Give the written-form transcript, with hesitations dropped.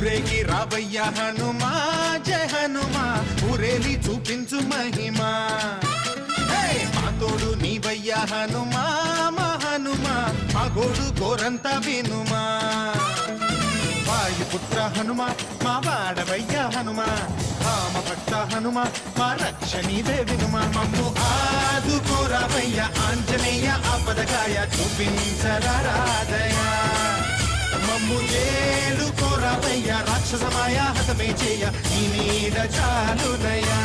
ఊరేగి రావయ్య హనుమా జయ హనుమా ఊరేలి చూపించు మహిమా మా తోడు నీవయ్య హనుమా మా హనుమా మా గోడు గోరంత వినుమా వాయుపుత్ర హనుమా మా వాడవయ్య హనుమా రామ భక్త హనుమా మా రక్షణీదే వినుమా మమ్ము ఆదుకోరావయ్య ఆంజనేయ ఆపదకాయ చూపించరాదయ మమ్ము చేరుకోరావయ్య రాక్షసమాయ హతమే చేయ నీ నీడ చాలునయా